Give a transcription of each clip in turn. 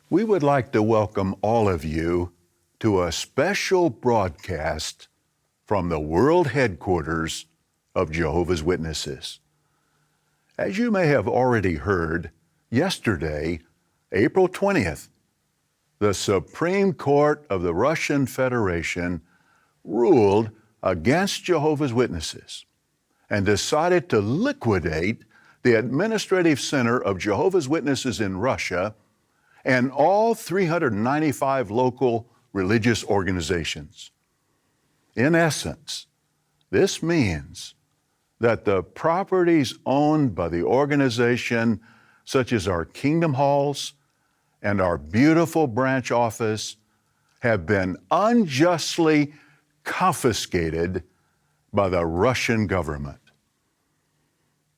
We would like to welcome all of you to a special broadcast from the world headquarters of Jehovah's Witnesses. As you may have already heard, yesterday, April 20th, the Supreme Court of the Russian Federation ruled against Jehovah's Witnesses and decided to liquidate the administrative center of Jehovah's Witnesses in Russia and all 395 local religious organizations. In essence, this means that the properties owned by the organization, such as our kingdom halls and our beautiful branch office, have been unjustly confiscated by the Russian government.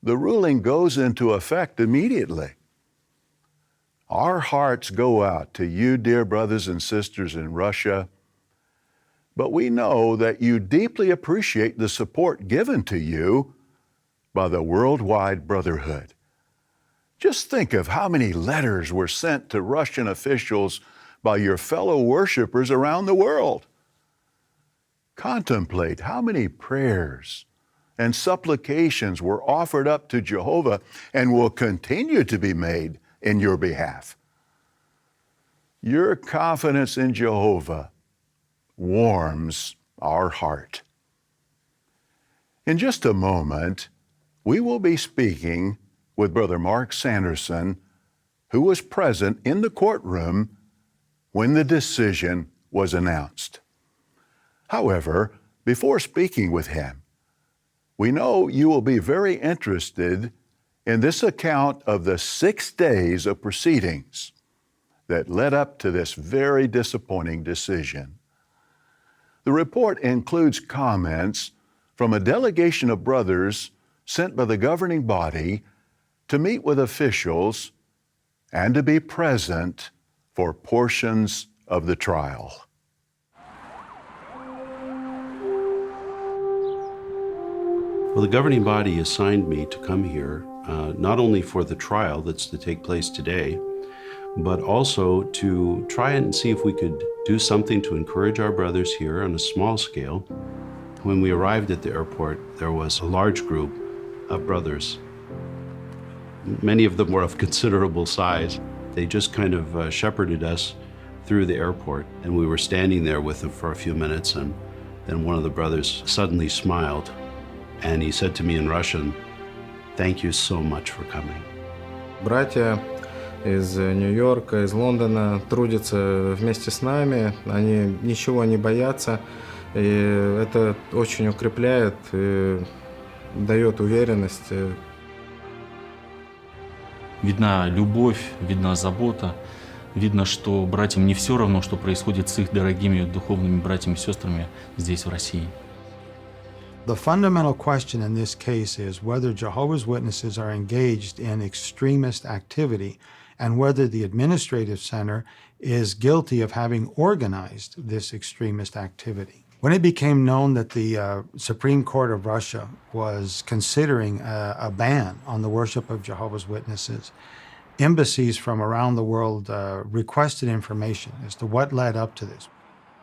The ruling goes into effect immediately. Our hearts go out to you, dear brothers and sisters in Russia, but we know that you deeply appreciate the support given to you by the worldwide brotherhood. Just think of how many letters were sent to Russian officials by your fellow worshipers around the world. Contemplate how many prayers and supplications were offered up to Jehovah and will continue to be made in your behalf. Your confidence in Jehovah warms our heart. In just a moment, we will be speaking with Brother Mark Sanderson, who was present in the courtroom when the decision was announced. However, before speaking with him, we know you will be very interested in this account of the 6 days of proceedings that led up to this very disappointing decision. The report includes comments from a delegation of brothers sent by the governing body to meet with officials and to be present for portions of the trial. Well, the governing body assigned me to come here, not only for the trial that's to take place today, but also to try and see if we could do something to encourage our brothers here on a small scale. When we arrived at the airport, there was a large group of brothers. Many of them were of considerable size. They just kind of shepherded us through the airport, and we were standing there with them for a few minutes, and then one of the brothers suddenly smiled, and he said to me in Russian, "Thank you so much for coming." Братья из Нью-Йорка, из Лондона трудятся вместе с нами, они ничего не боятся, и это очень укрепляет и дает уверенность. Видна любовь, видна забота, видно, что братьям не все равно, что происходит с их дорогими духовными братьями и сестрами здесь, в России. The fundamental question in this case is whether Jehovah's Witnesses are engaged in extremist activity and whether the administrative center is guilty of having organized this extremist activity. When it became known that the Supreme Court of Russia was considering a ban on the worship of Jehovah's Witnesses, embassies from around the world requested information as to what led up to this.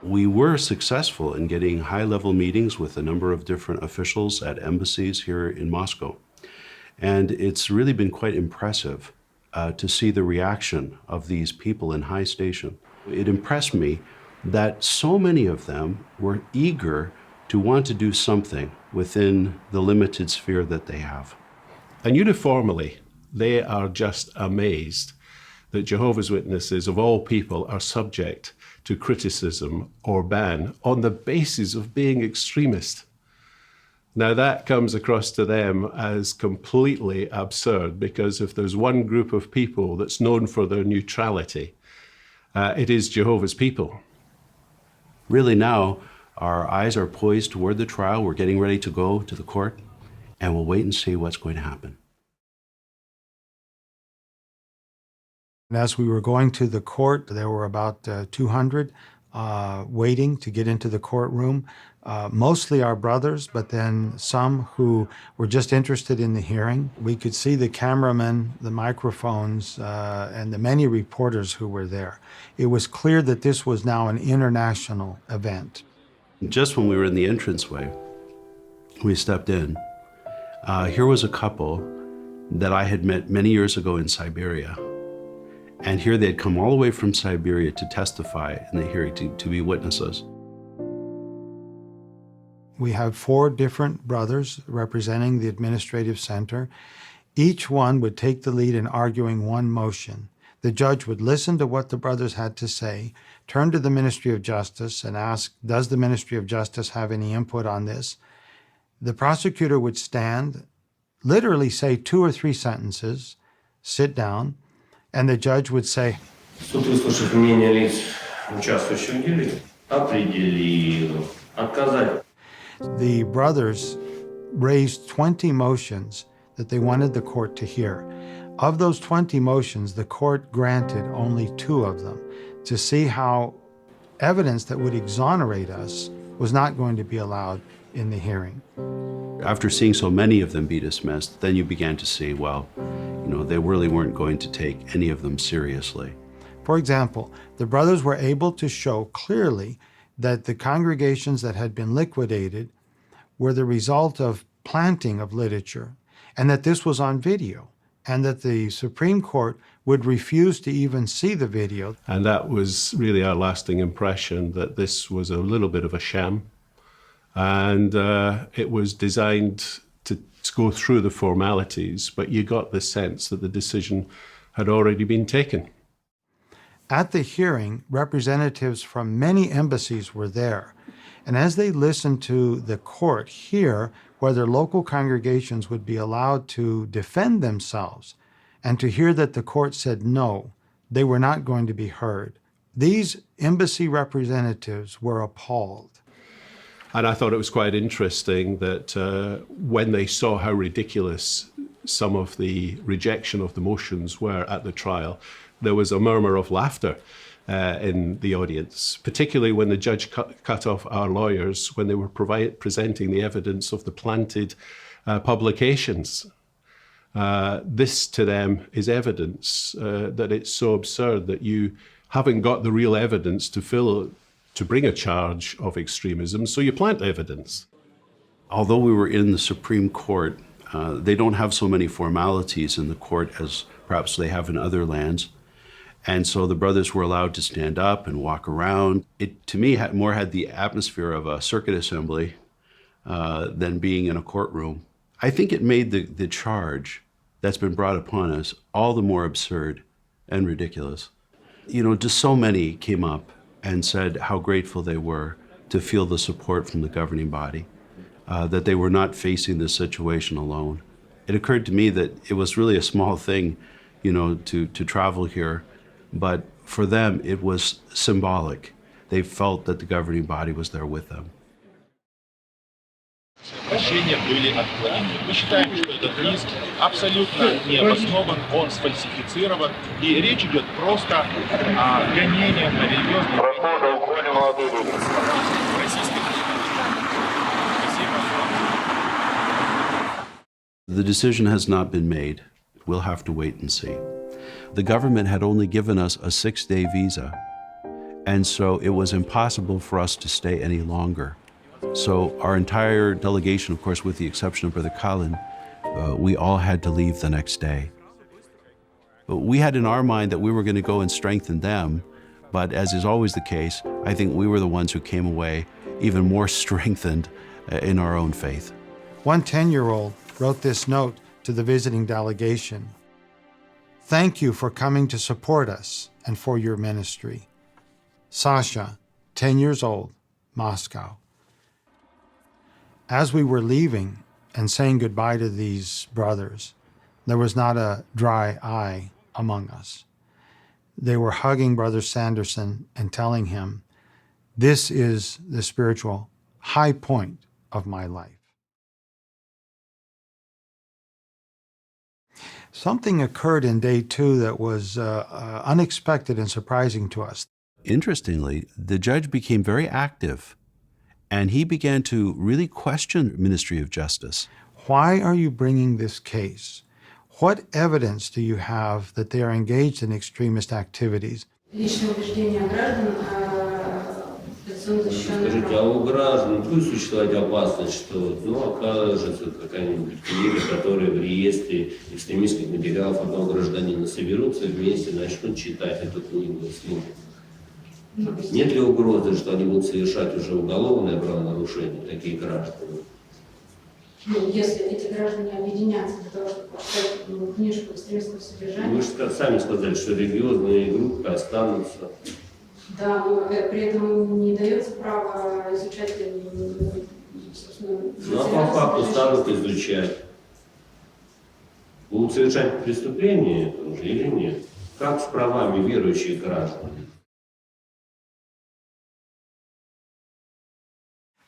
We were successful in getting high-level meetings with a number of different officials at embassies here in Moscow. And it's really been quite impressive to see the reaction of these people in high station. It impressed me that so many of them were eager to want to do something within the limited sphere that they have. And uniformly, they are just amazed that Jehovah's Witnesses, of all people, are subject to criticism or ban on the basis of being extremist. Now that comes across to them as completely absurd, because if there's one group of people that's known for their neutrality, it is Jehovah's people. Really now, our eyes are poised toward the trial. We're getting ready to go to the court, and we'll wait and see what's going to happen. And as we were going to the court, there were about 200 waiting to get into the courtroom. Mostly our brothers, but then some who were just interested in the hearing. We could see the cameramen, the microphones, and the many reporters who were there. It was clear that this was now an international event. Just when we were in the entranceway, we stepped in. Here was a couple that I had met many years ago in Siberia. And here they had come all the way from Siberia to testify in the hearing, to be witnesses. We have 4 different brothers representing the administrative center. Each one would take the lead in arguing one motion. The judge would listen to what the brothers had to say, turn to the Ministry of Justice and ask, does the Ministry of Justice have any input on this? The prosecutor would stand, literally say 2 or 3 sentences, sit down, and the judge would say, Суд, выслушав мнение лиц, участвующих в деле, определил отказать. The brothers raised 20 motions that they wanted the court to hear. Of those 20 motions, the court granted only 2 of them to see how evidence that would exonerate us was not going to be allowed in the hearing. After seeing so many of them be dismissed, then you began to see, well, they really weren't going to take any of them seriously. For example, the brothers were able to show clearly that the congregations that had been liquidated were the result of planting of literature, and that this was on video, and that the Supreme Court would refuse to even see the video. And that was really our lasting impression, that this was a little bit of a sham. And it was designed to go through the formalities, but you got the sense that the decision had already been taken. At the hearing, representatives from many embassies were there. And as they listened to the court hear whether local congregations would be allowed to defend themselves, and to hear that the court said no, they were not going to be heard, these embassy representatives were appalled. And I thought it was quite interesting that when they saw how ridiculous some of the rejection of the motions were at the trial, there was a murmur of laughter in the audience, particularly when the judge cut off our lawyers when they were presenting the evidence of the planted publications. This to them is evidence that it's so absurd that you haven't got the real evidence to bring a charge of extremism, so you plant evidence. Although we were in the Supreme Court, they don't have so many formalities in the court as perhaps they have in other lands. And so the brothers were allowed to stand up and walk around. It, to me, more had the atmosphere of a circuit assembly than being in a courtroom. I think it made the charge that's been brought upon us all the more absurd and ridiculous. Just so many came up and said how grateful they were to feel the support from the governing body, that they were not facing this situation alone. It occurred to me that it was really a small thing, to travel here, but for them it was symbolic. They felt that the governing body was there with them. Обращения были отклонены. Мы считаем, что этот иск абсолютно не обоснован, он сфальсифицирован, и речь идет просто о гонениях на религиозные The decision has not been made. We'll have to wait and see. The government had only given us a 6-day visa, and so it was impossible for us to stay any longer. So our entire delegation, of course, with the exception of Brother Colin, we all had to leave the next day. But we had in our mind that we were going to go and strengthen them, but as is always the case, I think we were the ones who came away even more strengthened in our own faith. One 10-year-old wrote this note to the visiting delegation. Thank you for coming to support us and for your ministry. Sasha, 10 years old, Moscow. As we were leaving and saying goodbye to these brothers, there was not a dry eye among us. They were hugging Brother Sanderson and telling him, this is the spiritual high point of my life. Something occurred in day 2 that was unexpected and surprising to us. interestingly, the judge became very active and he began to really question the Ministry of Justice. Why are you bringing this case? What evidence do you have that they are engaged in extremist activities? Личные убеждения граждан перед судом защищенных Скажите, а у граждан будет существовать опасность, что окажется какая-нибудь книга, которая в реестре экстремистских материалов одного гражданина соберутся вместе, начнут читать эту книгу вслух? Нет ли угрозы, что они будут совершать уже уголовное правонарушение, такие граждане? Если эти граждане объединятся для того, чтобы прочитать книжку экстремистского содержания. Вы же сами сказали, что религиозные группы останутся. Да, но при этом им не дается право изучать, собственно, Ну а по факту станут изучать. Будут совершать преступления или нет? Как с правами верующих граждан?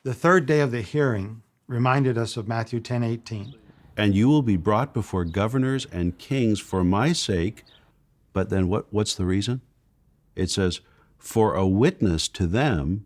The third day of the hearing reminded us of Matthew 10:18. And you will be brought before governors and kings for my sake. But then what's the reason? It says, for a witness to them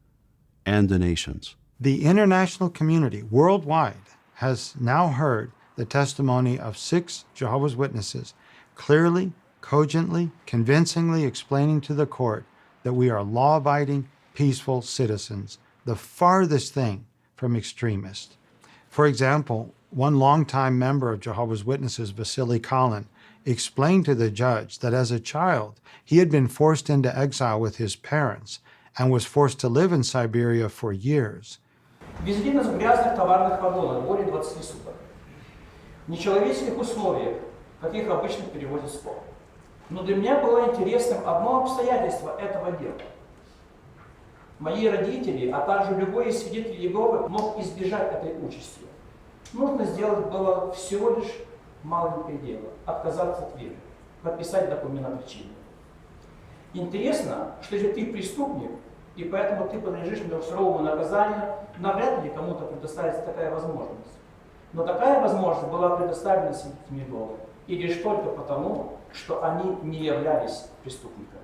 and the nations. The international community worldwide has now heard the testimony of 6 Jehovah's Witnesses, clearly, cogently, convincingly explaining to the court that we are law-abiding, peaceful citizens, the farthest thing from extremists. For example, one longtime member of Jehovah's Witnesses, Vasily Collin, explained to the judge that as a child, he had been forced into exile with his parents and was forced to live in Siberia for years. Везли нас в грязных товарных вагонах, более 20 суток. В нечеловеческих условиях, каких обычно перевозят скот. Но для меня было интересным одно обстоятельство этого дела. Мои родители, а также любой из свидетелей Иеговы мог избежать этой участи. Нужно сделать было всего лишь маленькое дело – отказаться от веры, подписать документ о причине. Интересно, что если ты преступник, и поэтому ты подлежишь суровому наказанию, навряд ли кому-то предоставится такая возможность. Но такая возможность была предоставлена свидетелям Иеговы, и лишь только потому, что они не являлись преступниками.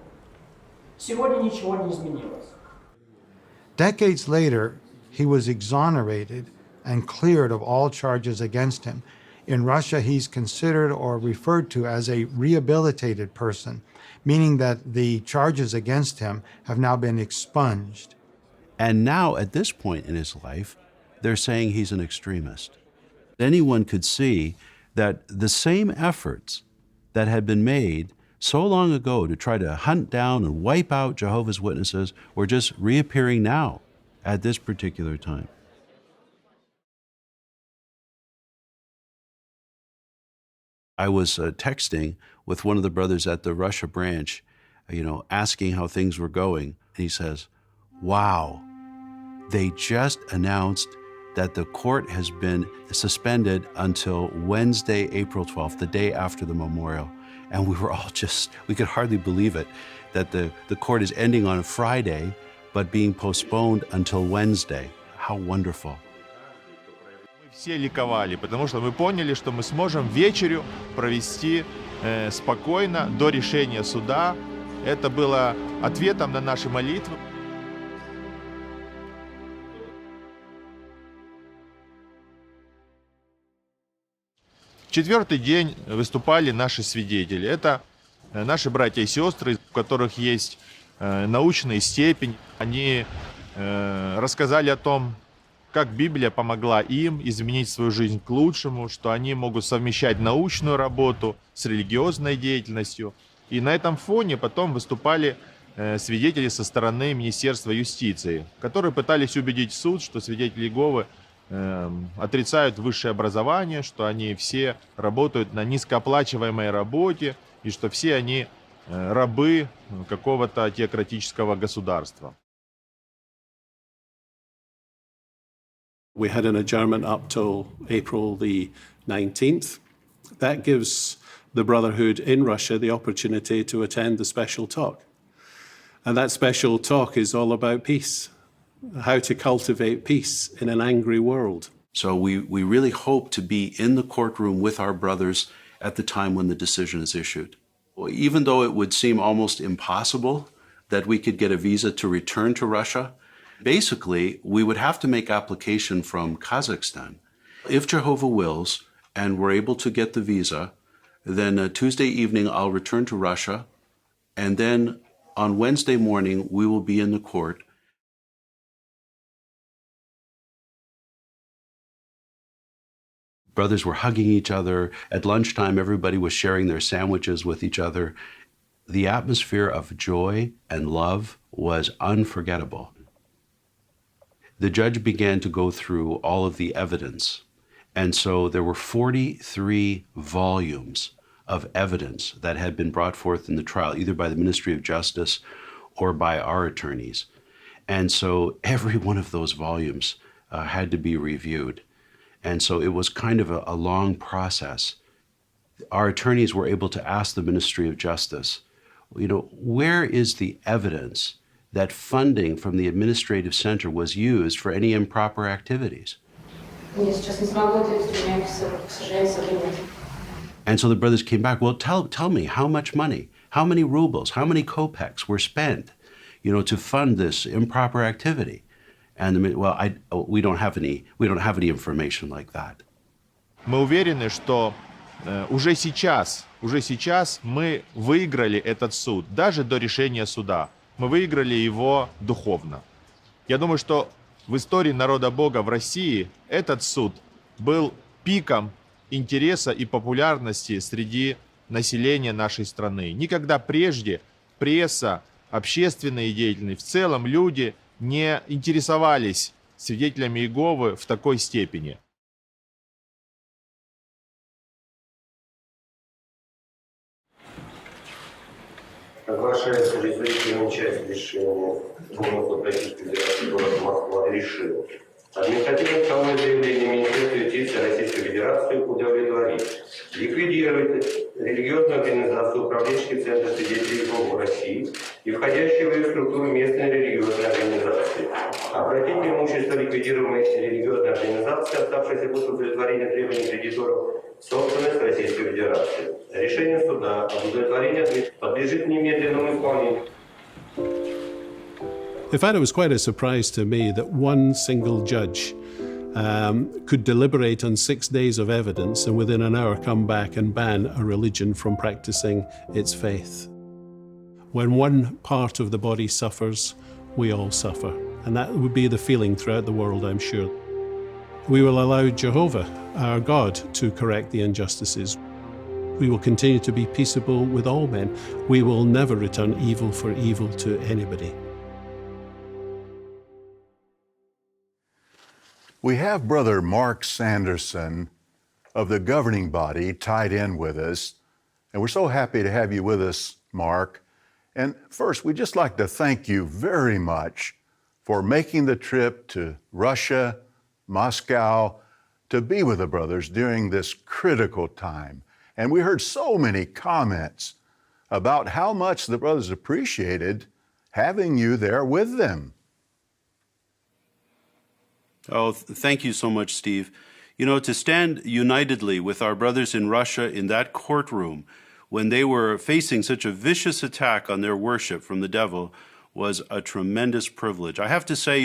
Сегодня ничего не изменилось. Decades later, he was exonerated and cleared of all charges against him. In Russia, he's considered or referred to as a rehabilitated person, meaning that the charges against him have now been expunged. And now, at this point in his life, they're saying he's an extremist. Anyone could see that the same efforts that had been made so long ago to try to hunt down and wipe out Jehovah's Witnesses were just reappearing now at this particular time. I was texting with one of the brothers at the Russia branch, asking how things were going. And he says, wow, they just announced that the court has been suspended until Wednesday, April 12th, the day after the memorial. And we were all we could hardly believe it, that the court is ending on a Friday, but being postponed until Wednesday. How wonderful. Мы все ликовали, потому что мы поняли, что мы сможем вечерю провести спокойно до решения суда. Это было ответом на наши молитвы. Четвертый день выступали наши свидетели. Это наши братья и сестры, у которых есть научная степень. Они рассказали о том, как Библия помогла им изменить свою жизнь к лучшему, что они могут совмещать научную работу с религиозной деятельностью. И на этом фоне потом выступали свидетели со стороны Министерства юстиции, которые пытались убедить суд, что свидетели Иеговы отрицают высшее образование, что они все работают на низкооплачиваемой работе и что все они рабы какого-то теократического государства. We had an adjournment up till April the 19th. That gives the Brotherhood in Russia the opportunity to attend the special talk. And that special talk is all about peace, how to cultivate peace in an angry world. So we really hope to be in the courtroom with our brothers at the time when the decision is issued. Well, even though it would seem almost impossible that we could get a visa to return to Russia. Basically, we would have to make application from Kazakhstan. If Jehovah wills and we're able to get the visa, then Tuesday evening I'll return to Russia, and then on Wednesday morning we will be in the court. Brothers were hugging each other. At lunchtime, everybody was sharing their sandwiches with each other. The atmosphere of joy and love was unforgettable. The judge began to go through all of the evidence. And so there were 43 volumes of evidence that had been brought forth in the trial, either by the Ministry of Justice or by our attorneys. And so every one of those volumes had to be reviewed. And so it was kind of a long process. Our attorneys were able to ask the Ministry of Justice, where is the evidence that funding from the administrative center was used for any improper activities? And so the brothers came back, well, tell me how much money, how many rubles, how many kopecks were spent, to fund this improper activity. And we don't have any information like that. Мы уверены, что уже сейчас мы выиграли этот суд, даже до решения суда. Мы выиграли его духовно. Я думаю, что в истории народа Бога в России этот суд был пиком интереса и популярности среди населения нашей страны. Никогда прежде пресса, общественные деятели, в целом люди не интересовались свидетелями Иеговы в такой степени. Ваша резолютивная часть решения Думы Российской Федерации города Москва решила административное правовое заявление Министерства юстиции Российской Федерации удовлетворить, ликвидировать религиозную организацию управленческий центр свидетелей Иеговы России и входящие в ее структуру местные религиозные организации, обратить имущество ликвидируемой религиозной организации, оставшейся после удовлетворения требований кредиторов, собственность Российской Федерации. Решение суда об удовлетворении подлежит немедленному исполнению. In fact, it was quite a surprise to me that one single judge could deliberate on 6 days of evidence and within an hour come back and ban a religion from practicing its faith. When one part of the body suffers, we all suffer. And that would be the feeling throughout the world, I'm sure. We will allow Jehovah, our God, to correct the injustices. We will continue to be peaceable with all men. We will never return evil for evil to anybody. We have Brother Mark Sanderson of the governing body tied in with us, and we're so happy to have you with us, Mark. And first, we'd just like to thank you very much for making the trip to Russia, Moscow, to be with the brothers during this critical time. And we heard so many comments about how much the brothers appreciated having you there with them. Oh, thank you so much, Steve. To stand unitedly with our brothers in Russia in that courtroom when they were facing such a vicious attack on their worship from the devil was a tremendous privilege. I have to say,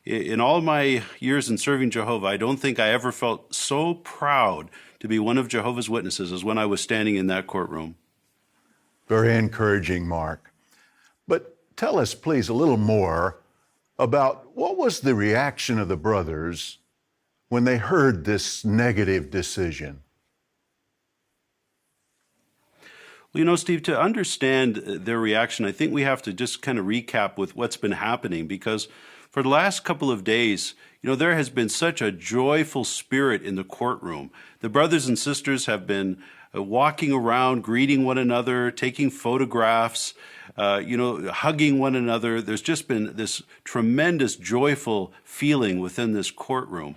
in all my years in serving Jehovah, I don't think I ever felt so proud to be one of Jehovah's Witnesses as when I was standing in that courtroom. Very encouraging, Mark. But tell us, please, a little more about what was the reaction of the brothers when they heard this negative decision. Well, Steve, to understand their reaction, I think we have to just kind of recap with what's been happening, because for the last couple of days, there has been such a joyful spirit in the courtroom. The brothers and sisters have been walking around, greeting one another, taking photographs, hugging one another. There's just been this tremendous joyful feeling within this courtroom.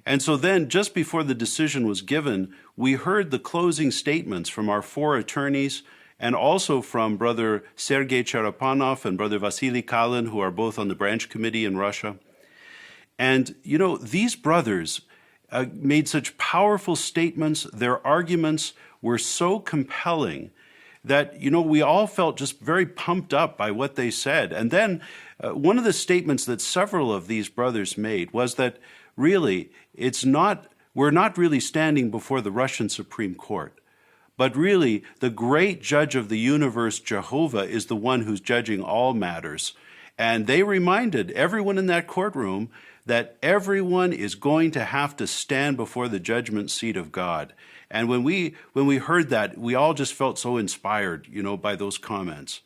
And so then, just before the decision was given, we heard the closing statements from our 4 attorneys and also from Brother Sergei Cherepanov and Brother Vasily Kalin, who are both on the branch committee in Russia. And, these brothers made such powerful statements. Their arguments were so compelling that, we all felt just very pumped up by what they said. And then one of the statements that several of these brothers made was that really we're not really standing before the Russian Supreme Court, but really the great judge of the universe, Jehovah, is the one who's judging all matters. And they reminded everyone in that courtroom that everyone is going to have to stand before the judgment seat of God. And when we heard that, we all just felt so inspired, by those comments.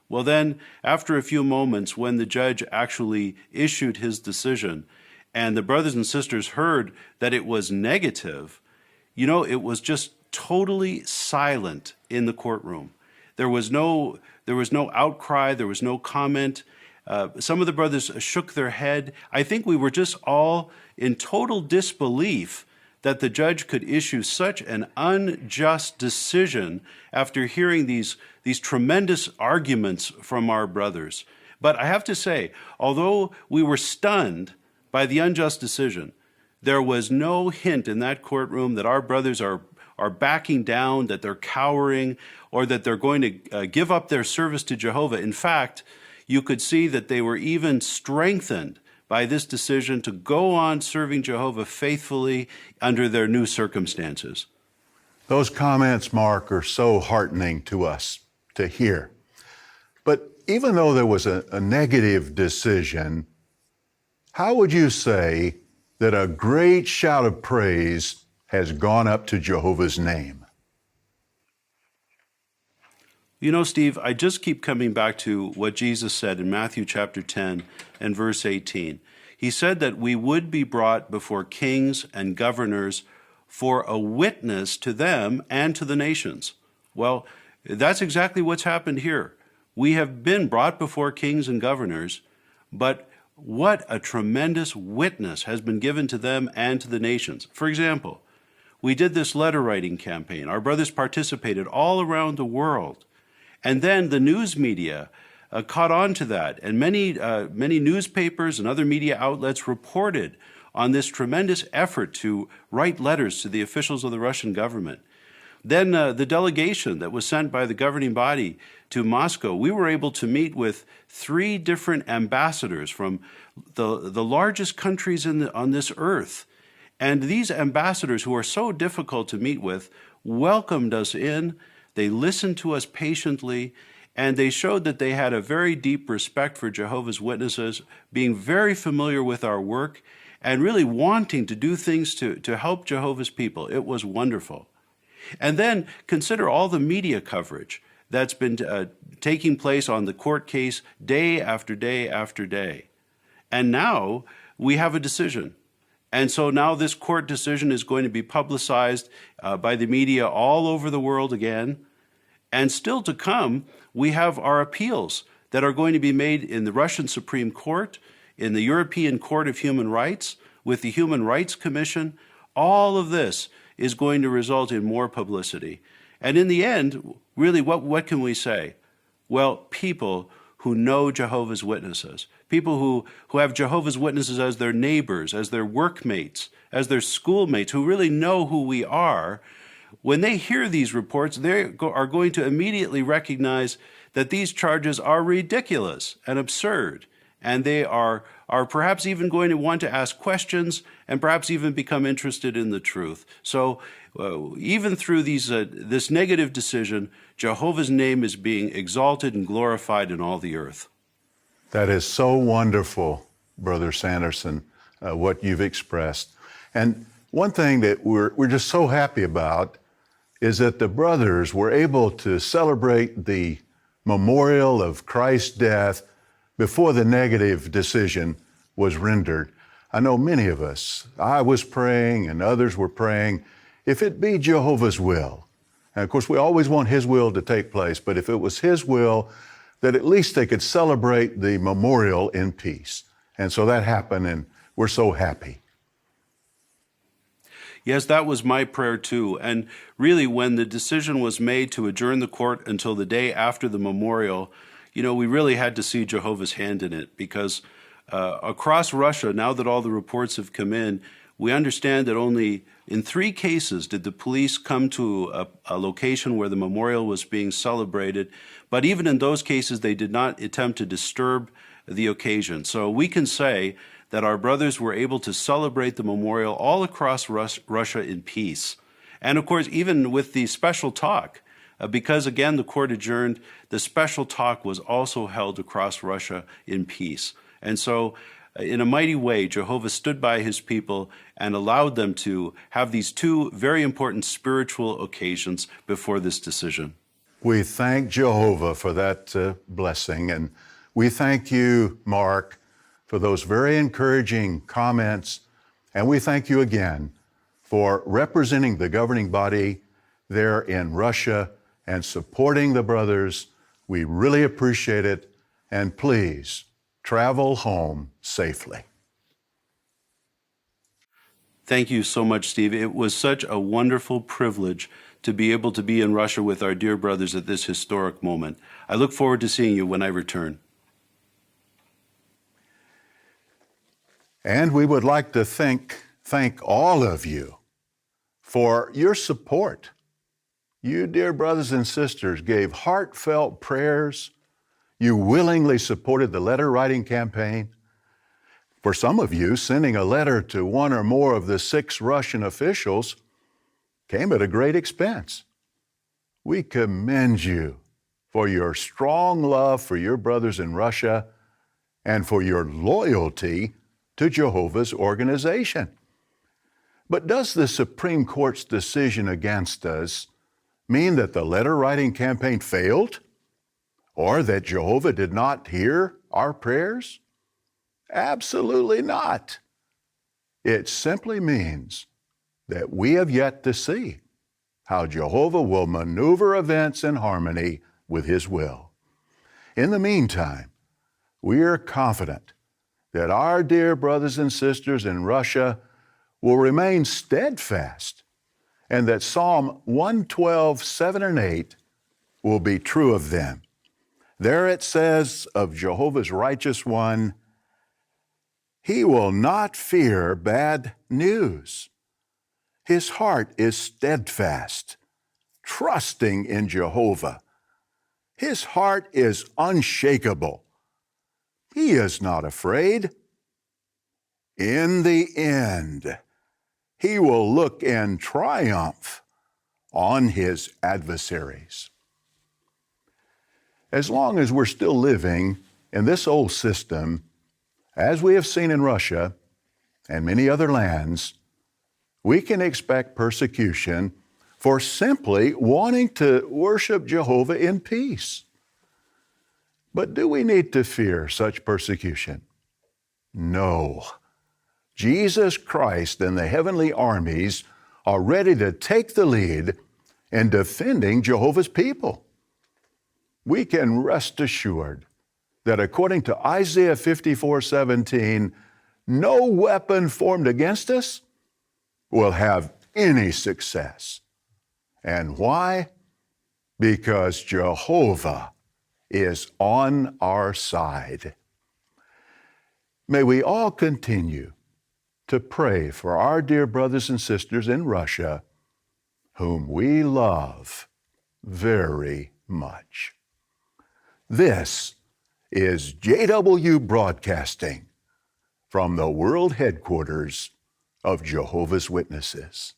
Well, then, after a few moments, when the judge actually issued his decision, and the brothers and sisters heard that it was negative, it was just totally silent in the courtroom. There was no outcry, there was no comment. Some of the brothers shook their head. I think we were just all in total disbelief that the judge could issue such an unjust decision after hearing these tremendous arguments from our brothers. But I have to say, although we were stunned by the unjust decision, there was no hint in that courtroom that our brothers are backing down, that they're cowering, or that they're going to give up their service to Jehovah. In fact, you could see that they were even strengthened by this decision to go on serving Jehovah faithfully under their new circumstances. Those comments, Mark, are so heartening to us to hear. But even though there was a negative decision, how would you say that a great shout of praise has gone up to Jehovah's name? Steve, I just keep coming back to what Jesus said in Matthew chapter 10 and verse 18. He said that we would be brought before kings and governors for a witness to them and to the nations. Well, that's exactly what's happened here. We have been brought before kings and governors, but what a tremendous witness has been given to them and to the nations. For example, we did this letter writing campaign. Our brothers participated all around the world. And then the news media caught on to that, and many newspapers and other media outlets reported on this tremendous effort to write letters to the officials of the Russian government. Then the delegation that was sent by the governing body to Moscow, we were able to meet with 3 different ambassadors from the largest countries on this earth. And these ambassadors, who are so difficult to meet with, welcomed us in. They listened to us patiently, and they showed that they had a very deep respect for Jehovah's Witnesses, being very familiar with our work, and really wanting to do things to help Jehovah's people. It was wonderful. And then consider all the media coverage that's been taking place on the court case day after day after day. And now we have a decision. And so now this court decision is going to be publicized by the media all over the world again. And still to come, we have our appeals that are going to be made in the Russian Supreme Court, in the European Court of Human Rights, with the Human Rights Commission. All of this is going to result in more publicity. And in the end, really, what can we say? Well, people who know Jehovah's Witnesses, people who have Jehovah's Witnesses as their neighbors, as their workmates, as their schoolmates, who really know who we are, when they hear these reports, they are going to immediately recognize that these charges are ridiculous and absurd, and they are perhaps even going to want to ask questions and perhaps even become interested in the truth. So even through this negative decision, Jehovah's name is being exalted and glorified in all the earth. That is so wonderful, Brother Sanderson, what you've expressed. And one thing that we're just so happy about is that the brothers were able to celebrate the memorial of Christ's death before the negative decision was rendered. I know many of us, I was praying and others were praying, if it be Jehovah's will. And of course, we always want His will to take place, but if it was His will, that at least they could celebrate the memorial in peace. And so that happened, and we're so happy. Yes, that was my prayer too. And really, when the decision was made to adjourn the court until the day after the memorial, we really had to see Jehovah's hand in it, because across Russia, now that all the reports have come in, we understand that only in 3 cases did the police come to a location where the memorial was being celebrated, but even in those cases, they did not attempt to disturb the occasion. So we can say that our brothers were able to celebrate the memorial all across Russia in peace. And of course, even with the special talk, because again, the court adjourned, the special talk was also held across Russia in peace. And so, in a mighty way, Jehovah stood by his people and allowed them to have these 2 very important spiritual occasions before this decision. We thank Jehovah for that blessing, and we thank you, Mark, for those very encouraging comments, and we thank you again for representing the governing body there in Russia and supporting the brothers. We really appreciate it, and please travel home safely. Thank you so much, Steve. It was such a wonderful privilege to be able to be in Russia with our dear brothers at this historic moment. I look forward to seeing you when I return. And we would like to thank all of you for your support. You, dear brothers and sisters, gave heartfelt prayers. You willingly supported the letter writing campaign. For some of you, sending a letter to one or more of the 6 Russian officials came at a great expense. We commend you for your strong love for your brothers in Russia and for your loyalty to Jehovah's organization. But does the Supreme Court's decision against us mean that the letter writing campaign failed? Or that Jehovah did not hear our prayers? Absolutely not. It simply means that we have yet to see how Jehovah will maneuver events in harmony with his will. In the meantime, we are confident that our dear brothers and sisters in Russia will remain steadfast, and that Psalm 112, 7 and 8 will be true of them. There it says of Jehovah's righteous one, he will not fear bad news. His heart is steadfast, trusting in Jehovah. His heart is unshakable. He is not afraid. In the end, he will look in triumph on his adversaries. As long as we're still living in this old system, as we have seen in Russia and many other lands, we can expect persecution for simply wanting to worship Jehovah in peace. But do we need to fear such persecution? No. Jesus Christ and the heavenly armies are ready to take the lead in defending Jehovah's people. We can rest assured that according to Isaiah 54:17, no weapon formed against us will have any success. And why? Because Jehovah is on our side. May we all continue to pray for our dear brothers and sisters in Russia, whom we love very much. This is JW Broadcasting from the world headquarters of Jehovah's Witnesses.